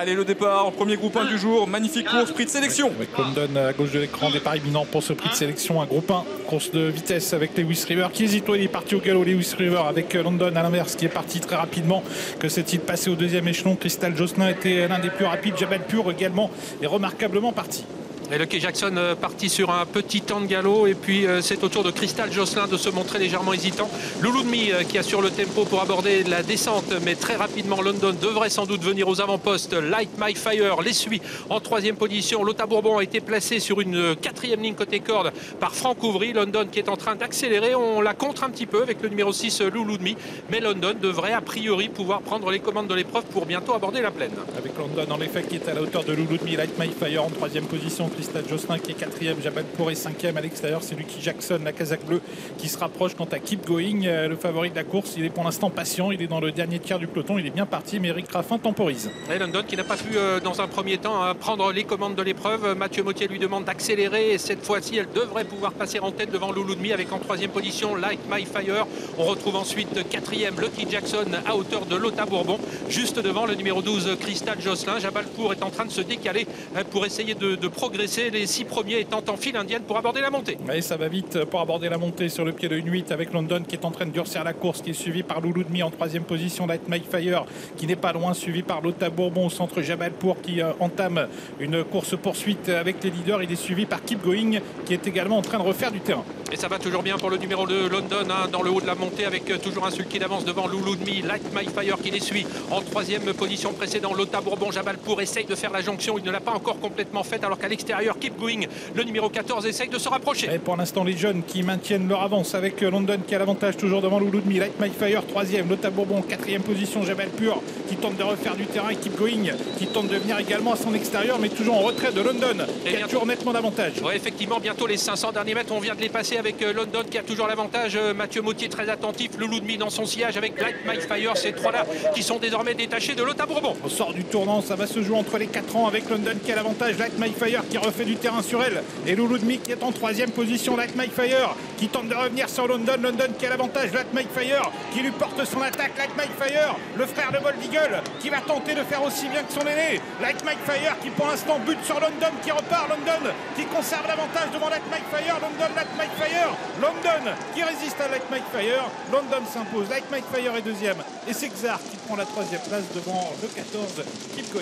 Allez, le départ, premier groupe 1 du jour, magnifique course, prix de sélection. Avec London à gauche de l'écran, départ imminent pour ce prix de sélection, un groupe 1, course de vitesse avec Lewis River qui hésite, il est parti au galop, Lewis River avec London à l'inverse qui est parti très rapidement. Que s'est-il passé au deuxième échelon? Crystal Jocelyn était l'un des plus rapides, Jabalpur également est remarquablement parti. Et Lucky Jackson parti sur un petit temps de galop et puis c'est au tour de Crystal Jocelyn de se montrer légèrement hésitant. Louloudmi qui assure le tempo pour aborder la descente, mais très rapidement London devrait sans doute venir aux avant-postes. Light My Fire les suit en troisième position. Lota Bourbon a été placé sur une quatrième ligne côté corde par Franck Ouvry. London qui est en train d'accélérer, on la contre un petit peu avec le numéro 6 Louloudmi, mais London devrait a priori pouvoir prendre les commandes de l'épreuve pour bientôt aborder la plaine. Avec London en effet qui est à la hauteur de Louloudmi, Light My Fire en troisième position, Crystal Jocelyn qui est quatrième, Jabalpur est cinquième. À l'extérieur, c'est Lucky Jackson, la casaque bleue, qui se rapproche. Quant à Keep Going, le favori de la course, il est pour l'instant patient. Il est dans le dernier tiers du peloton. Il est bien parti, mais Eric Raffin temporise. Et London qui n'a pas pu, dans un premier temps, prendre les commandes de l'épreuve. Mathieu Mottier lui demande d'accélérer. Et cette fois-ci, elle devrait pouvoir passer en tête devant Louloudmi avec en troisième position Light My Fire. On retrouve ensuite quatrième Lucky Jackson à hauteur de Lota Bourbon, juste devant le numéro 12 Crystal Jocelyn. Jabalpur est en train de se décaler pour essayer de progresser. Les 6 premiers étant en file indienne pour aborder la montée. Et ça va vite pour aborder la montée sur le pied de 1-8 avec London qui est en train de durcir la course, qui est suivi par Louloudmi en troisième position, Light My Fire qui n'est pas loin, suivi par Lota Bourbon au centre, Jabalpur qui entame une course poursuite avec les leaders. Il est suivi par Keep Going qui est également en train de refaire du terrain. Et ça va toujours bien pour le numéro de London dans le haut de la montée avec toujours un sulky d'avance devant Louloudmi. Light My Fire qui les suit en troisième position précédent. Lota Bourbon, Jabalpur essaye de faire la jonction, il ne l'a pas encore complètement faite, alors qu'à l'extérieur Keep Going, le numéro 14, essaye de se rapprocher. Et pour l'instant les jeunes qui maintiennent leur avance avec London qui a l'avantage toujours devant Louloudmi. Light My Fire troisième, Lota Bourbon quatrième position, Jabalpur qui tente de refaire du terrain, Keep Going qui tente de venir également à son extérieur, mais toujours en retrait de London qui a toujours nettement d'avantage. Oui, effectivement, bientôt les 500 derniers mètres, on vient de les passer avec London qui a toujours l'avantage. Mathieu Mottier très attentif, Louloudmi dans son sillage avec Light My Fire, ces trois-là qui sont désormais détachés de Lota Bourbon. On sort du tournant, ça va se jouer entre les 4 ans avec London qui a l'avantage, Light My Fire qui refait du terrain sur elle et Louloudmi qui est en troisième position. Light My Fire qui tente de revenir sur London, London qui a l'avantage, Light My Fire qui lui porte son attaque, Light My Fire, le frère de Bold Eagle qui va tenter de faire aussi bien que son aîné. Light My Fire qui pour l'instant bute sur London qui repart, London qui conserve l'avantage devant Light My Fire, London, Light My Fire, London qui résiste à Light My Fire, London s'impose, Light My Fire est deuxième et c'est Xar qui prend la troisième place devant le 14 Keep Going.